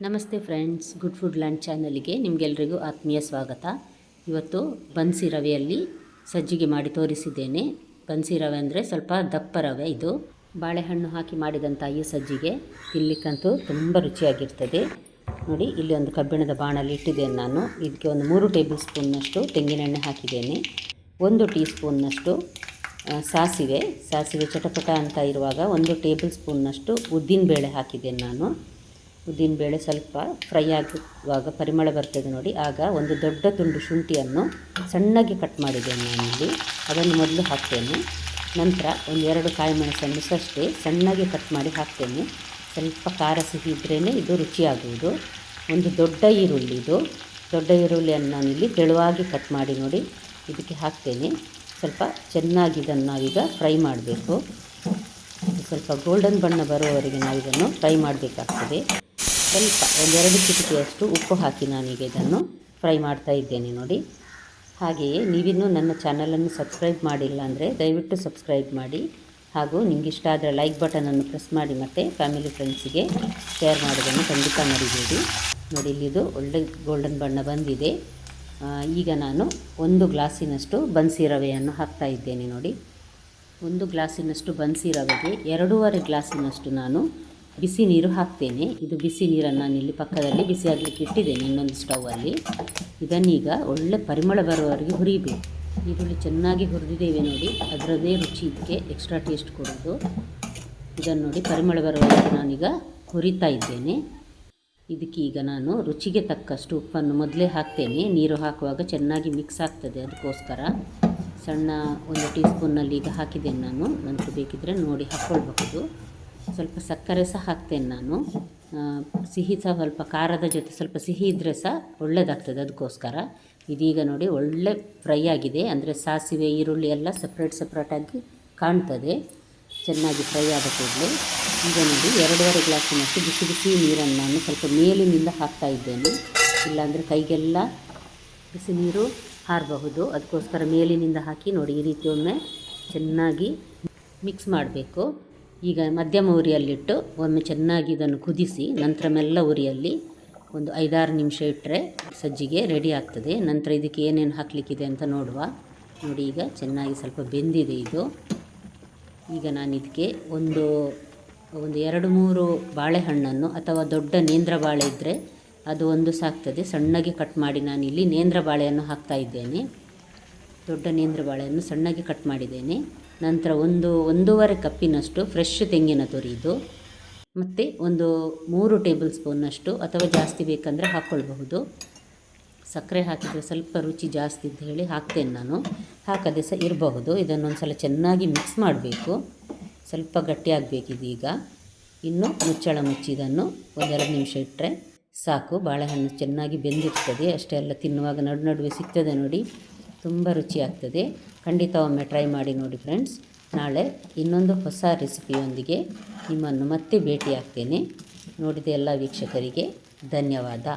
ನಮಸ್ತೆ friends, good food land ಚಾನಲ್ಗೆ ನಿಮಗೆಲ್ಲರಿಗೂ ಆತ್ಮೀಯ ಸ್ವಾಗತ. ಇವತ್ತು ಬನ್ಸಿ ರವೆಯಲ್ಲಿ ಸಜ್ಜಿಗೆ ಮಾಡಿ ತೋರಿಸಿದ್ದೇನೆ. ಬನ್ಸಿ ರವೆ ಅಂದರೆ ಸ್ವಲ್ಪ ದಪ್ಪ ರವೆ. ಇದು ಬಾಳೆಹಣ್ಣು ಹಾಕಿ ಮಾಡಿದಂಥ ಈ ಸಜ್ಜಿಗೆ ತಿನ್ನಲಿಕ್ಕಂತೂ ತುಂಬ ರುಚಿಯಾಗಿರ್ತದೆ. ನೋಡಿ, ಇಲ್ಲಿ ಒಂದು ಕಬ್ಬಿಣದ ಬಾಣಲ್ಲಿ ಇಟ್ಟಿದ್ದೇನೆ ನಾನು. ಇದಕ್ಕೆ ಒಂದು 3 ಟೇಬಲ್ ಸ್ಪೂನ್ನಷ್ಟು ತೆಂಗಿನೆಣ್ಣೆ ಹಾಕಿದ್ದೇನೆ. 1 ಟೀ ಸ್ಪೂನ್ನಷ್ಟು ಸಾಸಿವೆ ಚಟಪಟ ಅಂತ ಇರುವಾಗ 1 ಟೇಬಲ್ ಸ್ಪೂನ್ನಷ್ಟು ಉದ್ದಿನಬೇಳೆ ಹಾಕಿದ್ದೇನೆ ನಾನು. ಉದ್ದಿನಬೇಳೆ ಸ್ವಲ್ಪ ಫ್ರೈ ಆಗುವಾಗ ಪರಿಮಳ ಬರ್ತದೆ ನೋಡಿ, ಆಗ ಒಂದು ದೊಡ್ಡ ತುಂಡು ಶುಂಠಿಯನ್ನು ಸಣ್ಣಗೆ ಕಟ್ ಮಾಡಿದ್ದೇನೆ ನಾನಿಲ್ಲಿ. ಅದನ್ನು ಮೊದಲು ಹಾಕ್ತೇನೆ. ನಂತರ 1-2 ಕಾಯಿ ಮೆಣಸನ್ನು ಅಷ್ಟೇ ಸಣ್ಣಗೆ ಕಟ್ ಮಾಡಿ ಹಾಕ್ತೇನೆ. ಸ್ವಲ್ಪ ಖಾರ ಸಿಹಿ ಇದ್ರೇ ಇದು ರುಚಿಯಾಗುವುದು. ಒಂದು ದೊಡ್ಡ ಈರುಳ್ಳಿಯನ್ನು ನಾನಿಲ್ಲಿ ತೆಳುವಾಗಿ ಕಟ್ ಮಾಡಿ ನೋಡಿ ಇದಕ್ಕೆ ಹಾಕ್ತೇನೆ. ಸ್ವಲ್ಪ ಚೆನ್ನಾಗಿ ಇದನ್ನು ನಾವೀಗ ಫ್ರೈ ಮಾಡಬೇಕು. ಸ್ವಲ್ಪ ಗೋಲ್ಡನ್ ಬಣ್ಣ ಬರುವವರೆಗೆ ನಾವಿದನ್ನು ಫ್ರೈ ಮಾಡಬೇಕಾಗ್ತದೆ. ಸ್ವಲ್ಪ 1-2 ಚಿಟಿಕೆಯಷ್ಟು ಉಪ್ಪು ಹಾಕಿ ನಾನೀಗ ಇದನ್ನು ಫ್ರೈ ಮಾಡ್ತಾ ಇದ್ದೇನೆ ನೋಡಿ. ಹಾಗೆಯೇ ನೀವಿನ್ನೂ ನನ್ನ ಚಾನಲನ್ನು ಸಬ್ಸ್ಕ್ರೈಬ್ ಮಾಡಿಲ್ಲ ಅಂದರೆ ದಯವಿಟ್ಟು ಸಬ್ಸ್ಕ್ರೈಬ್ ಮಾಡಿ. ಹಾಗೂ ನಿಮ್ಗೆ ಇಷ್ಟ ಆದರೆ ಲೈಕ್ ಬಟನನ್ನು ಪ್ರೆಸ್ ಮಾಡಿ ಮತ್ತು ಫ್ಯಾಮಿಲಿ ಫ್ರೆಂಡ್ಸಿಗೆ ಶೇರ್ ಮಾಡೋದನ್ನು ಖಂಡಿತ ಮರಿಬೇಡಿ. ನೋಡಿ, ಇಲ್ಲಿದು ಒಳ್ಳೆ ಗೋಲ್ಡನ್ ಬಣ್ಣ ಬಂದಿದೆ. ಈಗ ನಾನು 1 ಗ್ಲಾಸಿನಷ್ಟು ಬನ್ಸಿ ರವೆಯನ್ನು ಹಾಕ್ತಾ ಇದ್ದೇನೆ ನೋಡಿ. 1 ಗ್ಲಾಸಿನಷ್ಟು ಬನ್ಸಿ ರವೆಗೆ 2.5 ಗ್ಲಾಸಿನಷ್ಟು ನಾನು ಬಿಸಿ ನೀರು ಹಾಕ್ತೇನೆ. ಇದು ಬಿಸಿ ನೀರನ್ನು ನಾನಿಲ್ಲಿ ಪಕ್ಕದಲ್ಲಿ ಬಿಸಿ ಆಗಲಿಕ್ಕೆ ಇಟ್ಟಿದ್ದೇನೆ ಇನ್ನೊಂದು ಸ್ಟೌವಲ್ಲಿ. ಇದನ್ನೀಗ ಒಳ್ಳೆ ಪರಿಮಳ ಬರುವವರೆಗೆ ಹುರಿಬೇಕು. ಈರುಳ್ಳಿ ಚೆನ್ನಾಗಿ ಹುರಿದಿದ್ದೇವೆ ನೋಡಿ, ಅದರದ್ದೇ ರುಚಿ ಇದಕ್ಕೆ ಎಕ್ಸ್ಟ್ರಾ ಟೇಸ್ಟ್ ಕೊಡೋದು. ಇದನ್ನು ನೋಡಿ ಪರಿಮಳ ಬರುವವರೆಗೆ ನಾನೀಗ ಹುರಿತಾ ಇದ್ದೇನೆ. ಇದಕ್ಕೆ ಈಗ ನಾನು ರುಚಿಗೆ ತಕ್ಕಷ್ಟು ಉಪ್ಪನ್ನು ಮೊದಲೇ ಹಾಕ್ತೇನೆ. ನೀರು ಹಾಕುವಾಗ ಚೆನ್ನಾಗಿ ಮಿಕ್ಸ್ ಆಗ್ತದೆ, ಅದಕ್ಕೋಸ್ಕರ ಸಣ್ಣ 1 ಟೀ ಸ್ಪೂನ್ನಲ್ಲಿ ಈಗ ಹಾಕಿದ್ದೇನೆ ನಾನು. ನಂತರ ಬೇಕಿದ್ದರೆ ನೋಡಿ ಹಾಕ್ಕೊಳ್ಬಹುದು. ಸ್ವಲ್ಪ ಸಕ್ಕರೆ ಸಹ ಹಾಕ್ತೇನೆ ನಾನು. ಸಿಹಿ ಸಹ ಸ್ವಲ್ಪ ಖಾರದ ಜೊತೆ ಸ್ವಲ್ಪ ಸಿಹಿ ಇದ್ದರೆ ಸಹ ಒಳ್ಳೆಯದಾಗ್ತದೆ, ಅದಕ್ಕೋಸ್ಕರ. ಇದೀಗ ನೋಡಿ ಒಳ್ಳೆ ಫ್ರೈ ಆಗಿದೆ, ಅಂದರೆ ಸಾಸಿವೆ ಈರುಳ್ಳಿ ಎಲ್ಲ ಸಪ್ರೇಟಾಗಿ ಕಾಣ್ತದೆ ಚೆನ್ನಾಗಿ ಫ್ರೈ ಆದ ಕೂಡಲೇ. ಈಗ ನೋಡಿ 2.5 ಗ್ಲಾಸಿನಷ್ಟು ಬಿಸಿ ನೀರನ್ನು ನಾನು ಸ್ವಲ್ಪ ಮೇಲಿನಿಂದ ಹಾಕ್ತಾ ಇದ್ದೇನೆ. ಇಲ್ಲಾಂದರೆ ಕೈಗೆಲ್ಲ ಬಿಸಿ ನೀರು ಹಾರಬಹುದು, ಅದಕ್ಕೋಸ್ಕರ ಮೇಲಿನಿಂದ ಹಾಕಿ ನೋಡಿ ಈ ರೀತಿ ಒಮ್ಮೆ ಚೆನ್ನಾಗಿ ಮಿಕ್ಸ್ ಮಾಡಬೇಕು. ಈಗ ಮಧ್ಯಮ ಉರಿಯಲ್ಲಿಟ್ಟು ಒಮ್ಮೆ ಚೆನ್ನಾಗಿ ಇದನ್ನು ಕುದಿಸಿ ನಂತರ ಮೆಲ್ಲ ಉರಿಯಲ್ಲಿ ಒಂದು 5-6 ನಿಮಿಷ ಇಟ್ಟರೆ ಸಜ್ಜಿಗೆ ರೆಡಿ ಆಗ್ತದೆ. ನಂತರ ಇದಕ್ಕೆ ಏನೇನು ಹಾಕಲಿಕ್ಕಿದೆ ಅಂತ ನೋಡುವ. ನೋಡಿ, ಈಗ ಚೆನ್ನಾಗಿ ಸ್ವಲ್ಪ ಬೆಂದಿದೆ ಇದು. ಈಗ ನಾನು ಇದಕ್ಕೆ ಒಂದು 2-3 ಬಾಳೆಹಣ್ಣನ್ನು ಅಥವಾ ದೊಡ್ಡ ನೇಂದ್ರ ಬಾಳೆ ಇದ್ದರೆ ಅದು ಒಂದು ಸಾಕ್ತದೆ, ಸಣ್ಣಗೆ ಕಟ್ ಮಾಡಿ ನಾನಿಲ್ಲಿ ನೇಂದ್ರ ಬಾಳೆಯನ್ನು ಹಾಕ್ತಾ ಇದ್ದೇನೆ. ದೊಡ್ಡ ನೇಂದ್ರ ಬಾಳೆಯನ್ನು ಸಣ್ಣಗೆ ಕಟ್ ಮಾಡಿದ್ದೇನೆ. ನಂತರ 1-1.5 ಕಪ್ಪಿನಷ್ಟು ಫ್ರೆಶ್ ತೆಂಗಿನ ತುರಿ ಇದು, ಮತ್ತು ಒಂದು 3 ಟೇಬಲ್ ಸ್ಪೂನ್ನಷ್ಟು ಅಥವಾ ಜಾಸ್ತಿ ಬೇಕಂದರೆ ಹಾಕ್ಕೊಳ್ಬಹುದು. ಸಕ್ಕರೆ ಹಾಕಿದರೆ ಸ್ವಲ್ಪ ರುಚಿ ಜಾಸ್ತಿ ಅಂತ ಹೇಳಿ ಹಾಕ್ತೇನೆ ನಾನು, ಹಾಕದೆ ಸಹ ಇರಬಹುದು. ಇದನ್ನೊಂದು ಸಲ ಚೆನ್ನಾಗಿ ಮಿಕ್ಸ್ ಮಾಡಬೇಕು. ಸ್ವಲ್ಪ ಗಟ್ಟಿಯಾಗಬೇಕಿದೀಗ. ಇನ್ನು ಮುಚ್ಚಳ ಮುಚ್ಚಿ ಇದನ್ನು 1-2 ನಿಮಿಷ ಇಟ್ಟರೆ ಸಾಕು. ಬಾಳೆಹಣ್ಣು ಚೆನ್ನಾಗಿ ಬೆಂದಿರ್ತದೆ, ಅಷ್ಟೆಲ್ಲ ತಿನ್ನುವಾಗ ನಡುವೆ ಸಿಗ್ತದೆ ನೋಡಿ, ತುಂಬ ರುಚಿಯಾಗ್ತದೆ. ಖಂಡಿತ ಒಮ್ಮೆ ಟ್ರೈ ಮಾಡಿ ನೋಡಿ ಫ್ರೆಂಡ್ಸ್. ನಾಳೆ ಇನ್ನೊಂದು ಹೊಸ ರೆಸಿಪಿಯೊಂದಿಗೆ ನಿಮ್ಮನ್ನು ಮತ್ತೆ ಭೇಟಿಯಾಗ್ತೇನೆ. ನೋಡಿದ ಎಲ್ಲ ವೀಕ್ಷಕರಿಗೆ ಧನ್ಯವಾದ.